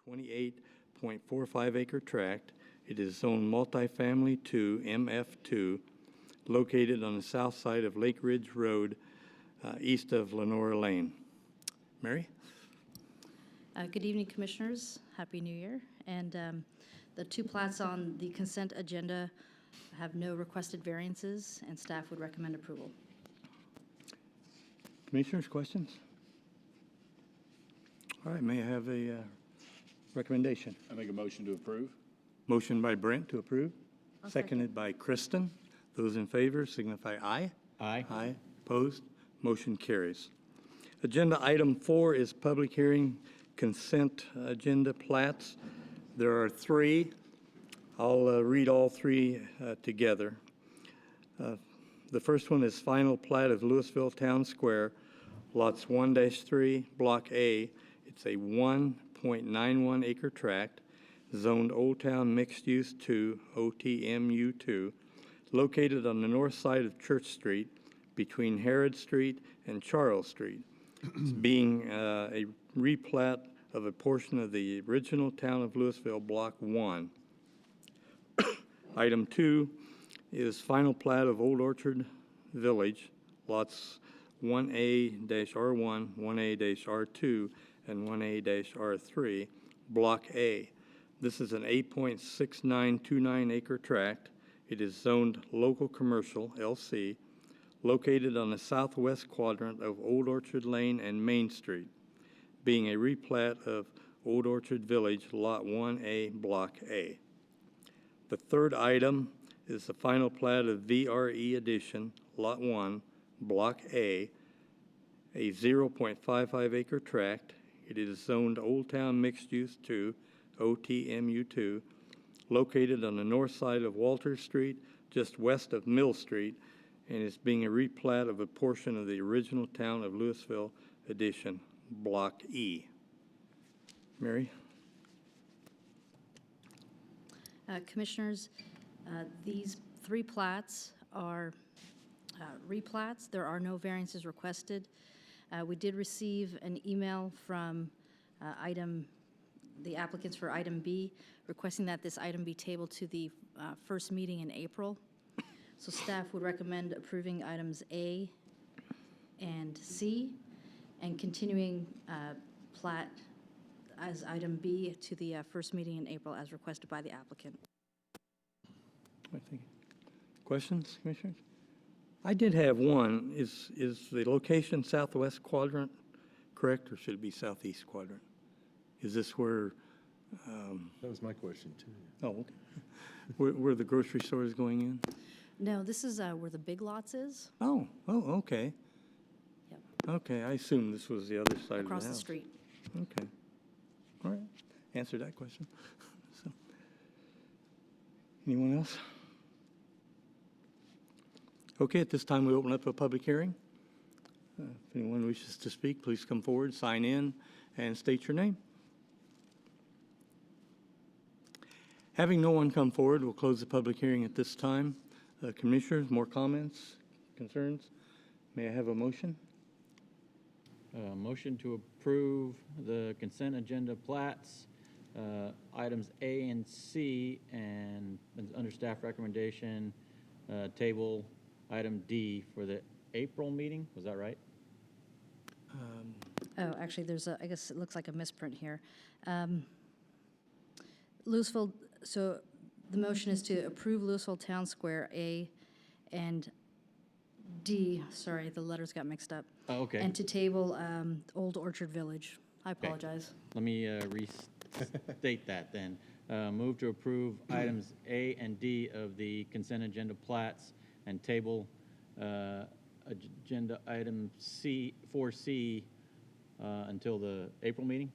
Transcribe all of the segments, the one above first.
28.45 acre tract. It is zoned multifamily 2, MF2, located on the south side of Lake Ridge Road, east of Lenora Lane. Mary? Good evening, Commissioners. Happy New Year. And the two plats on the consent agenda have no requested variances, and staff would recommend approval. Commissioners, questions? All right, may I have a recommendation? I make a motion to approve. Motion by Brent to approve. I'll Seconded by Kristen. Those in favor signify aye. Aye. Aye. Opposed? Motion carries. Agenda item 4 is public hearing consent agenda plats. There are 3. I'll read all 3 together. The first one is final plat of Lewisville Town Square, lots 1-3, Block A. It's a 1.91 acre tract, zoned Old Town Mixed Use 2, OTMU2, located on the north side of Church Street between Herod Street and Charles Street. It's being a replat of a portion of the original Town of Lewisville Block 1. Item 2 is final plat of Old Orchard Village, lots 1A-R1, 1A-R2, and 1A-R3, Block A. This is an 8.6929 acre tract. It is zoned local commercial, LC, located on the southwest quadrant of Old Orchard Lane and Main Street, being a replat of Old Orchard Village, Lot 1A, Block A. The third item is the final plat of VRE Edition, Lot 1, Block A, a 0.55 acre tract. It is zoned Old Town Mixed Use 2, OTMU2, located on the north side of Walter Street, just west of Mill Street, and is being a replat of a portion of the original Town of Lewisville Edition, Block E. Mary? Commissioners, these 3 plats are replats. There are no variances requested. We did receive an email from the applicants for item B, requesting that this item be tabled to the first meeting in April. So staff would recommend approving items A and C and continuing plat as item B to the first meeting in April as requested by the applicant. I think. Questions, Commissioners? I did have one. Is the location southwest quadrant correct, or should it be southeast quadrant? Is this where? That was my question, too. Oh, okay. Where the grocery store is going in? No, this is where the Big Lots is. Oh, okay. Yep. Okay, I assume this was the other side of the house. Across the street. Okay. All right. Answer that question. So, anyone else? Okay, at this time we open up a public hearing. If anyone wishes to speak, please come forward, sign in, and state your name. Having no one come forward, we'll close the public hearing at this time. Commissioners, more comments, concerns? May I have a motion? Motion to approve the consent agenda plats, items A and C, and under staff recommendation, table item D for the April meeting. Was that right? Oh, actually, I guess it looks like a misprint here. Lewisville, so the motion is to approve Lewisville Town Square A and D, sorry, the letters got mixed up. Oh, okay. And to table Old Orchard Village. I apologize. Let me restate that then. Move to approve items A and D of the consent agenda plats and table agenda item C, 4C until the April meeting?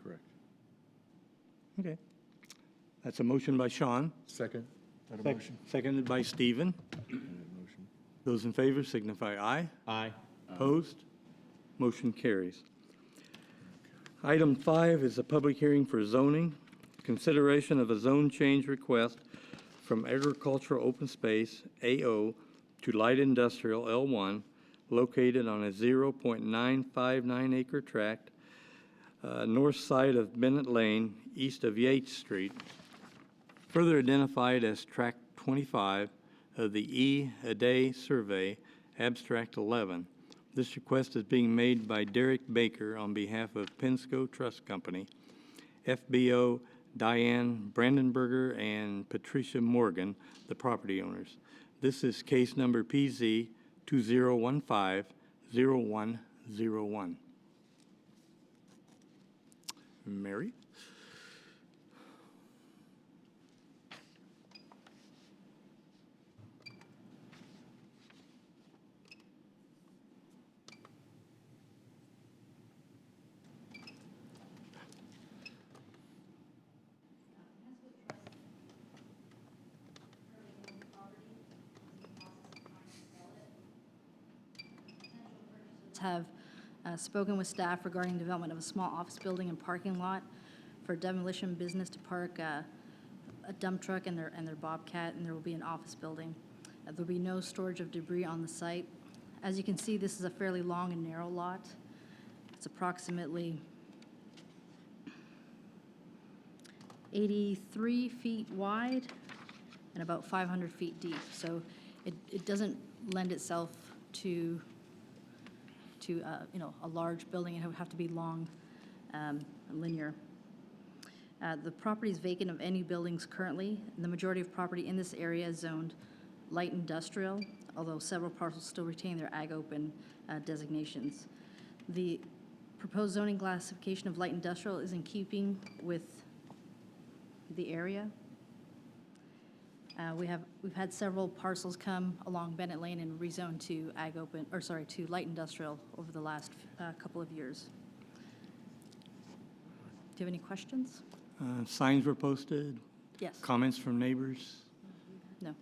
Correct. Okay. That's a motion by Sean. Second. That a motion? Seconded by Stephen. Motion. Those in favor signify aye. Aye. Opposed? Motion carries. Item 5 is a public hearing for zoning. Consideration of a zone change request from agricultural open space, AO, to light industrial, L1, located on a 0.959 acre tract north side of Bennett Lane, east of Yates Street, further identified as Tract 25 of the E. A Day Survey, Abstract 11. This request is being made by Derek Baker on behalf of Pensco Trust Company, FBO Diane Brandenberger and Patricia Morgan, the property owners. This is case number PZ 2015-0101. Mary? Have spoken with staff regarding development of a small office building and parking lot for demolition business to park a dump truck and their Bobcat, and there will be an office building. There'll be no storage of debris on the site. As you can see, this is a fairly long and narrow lot. It's approximately 83 feet wide and about 500 feet deep. So it doesn't lend itself to a large building. It would have to be long, linear. The property is vacant of any buildings currently. The majority of property in this area is zoned light industrial, although several parcels still retain their ag open designations. The proposed zoning classification of light industrial is in keeping with the area. We've had several parcels come along Bennett Lane and rezone to to light industrial over the last couple of years. Do you have any questions? Signs were posted? Yes. Comments from neighbors? No.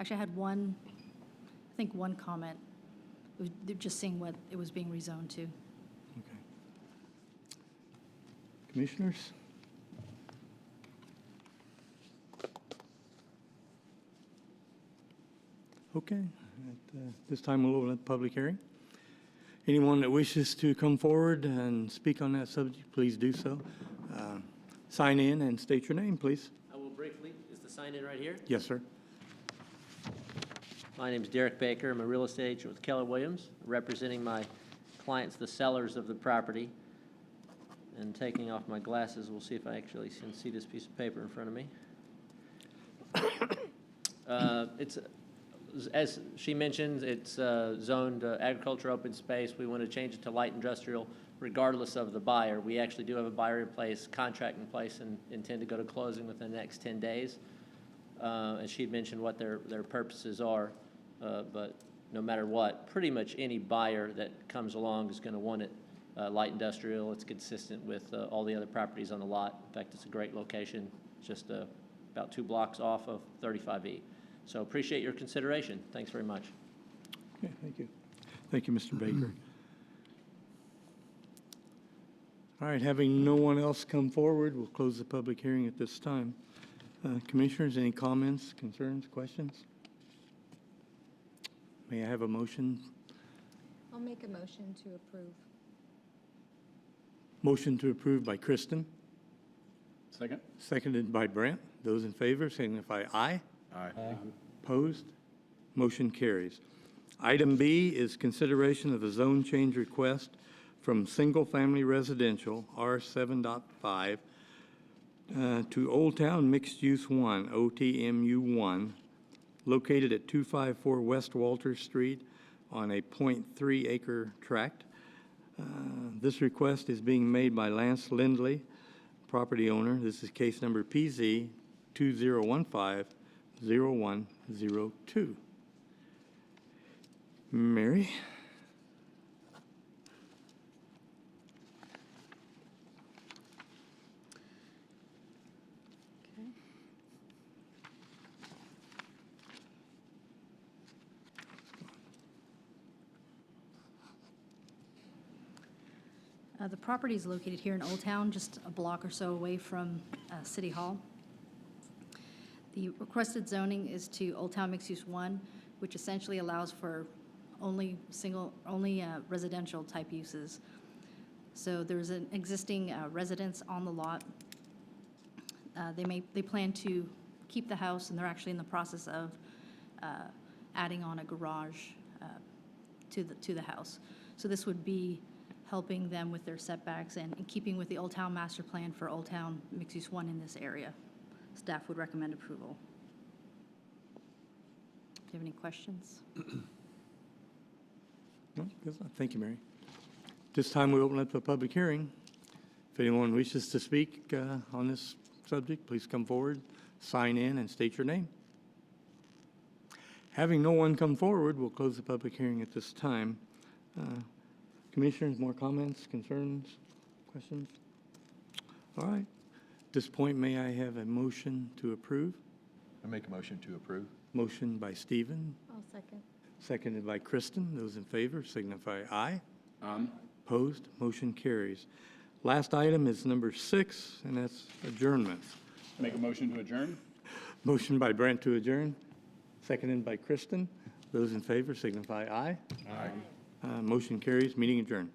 Actually, I had one comment. They're just seeing what it was being rezoned to. Okay. Commissioners? Okay, at this time we'll open up the public hearing. Anyone that wishes to come forward and speak on that subject, please do so. Sign in and state your name, please. I will briefly. Is the sign in right here? Yes, sir. My name is Derek Baker. I'm a real estate agent with Keller Williams, representing my clients, the sellers of the property. And taking off my glasses, we'll see if I actually can see this piece of paper in front of me. As she mentioned, it's zoned agriculture open space. We want to change it to light industrial regardless of the buyer. We actually do have a buyer in place, contract in place, and intend to go to closing within the next 10 days. And she'd mentioned what their purposes are, but no matter what, pretty much any buyer that comes along is going to want it light industrial. It's consistent with all the other properties on the lot. In fact, it's a great location, just about 2 blocks off of 35E. So appreciate your consideration. Thanks very much. Okay, thank you. Thank you, Mr. Baker. All right, having no one else come forward, we'll close the public hearing at this time. Commissioners, any comments, concerns, questions? May I have a motion? I'll make a motion to approve. Motion to approve by Kristen, Second? seconded by Brent. Those in favor signify aye. Aye. Opposed? Motion carries. Item B is consideration of a zone change request from single-family residential, R7.5, to Old Town Mixed Use 1, OTMU 1, located at 254 West Walter Street on a .3 acre tract. This request is being made by Lance Lindley, property owner. This is case number PZ 2015-0102. Mary? Okay. The property is located here in Old Town, just a block or so away from City Hall. The requested zoning is to Old Town Mixed Use 1, which essentially allows for only residential type uses. So there's an existing residence on the lot. They plan to keep the house, and they're actually in the process of adding on a garage to the house. So this would be helping them with their setbacks and in keeping with the Old Town Master Plan for Old Town Mixed Use 1 in this area. Staff would recommend approval. Do you have any questions? No, good. Thank you, Mary. This time we open up a public hearing. If anyone wishes to speak on this subject, please come forward, sign in, and state your name. Having no one come forward, we'll close the public hearing at this time. Commissioners, more comments, concerns, questions? All right. At this point, may I have a motion to approve? I make a motion to approve. Motion by Stephen, I'll second. seconded by Kristen. Those in favor signify aye. Aye. Opposed? Motion carries. Last item is number 6, and that's adjournments. Make a motion to adjourn? Motion by Brent to adjourn, seconded by Kristen. Those in favor signify aye. Aye. Motion carries. Meeting adjourned.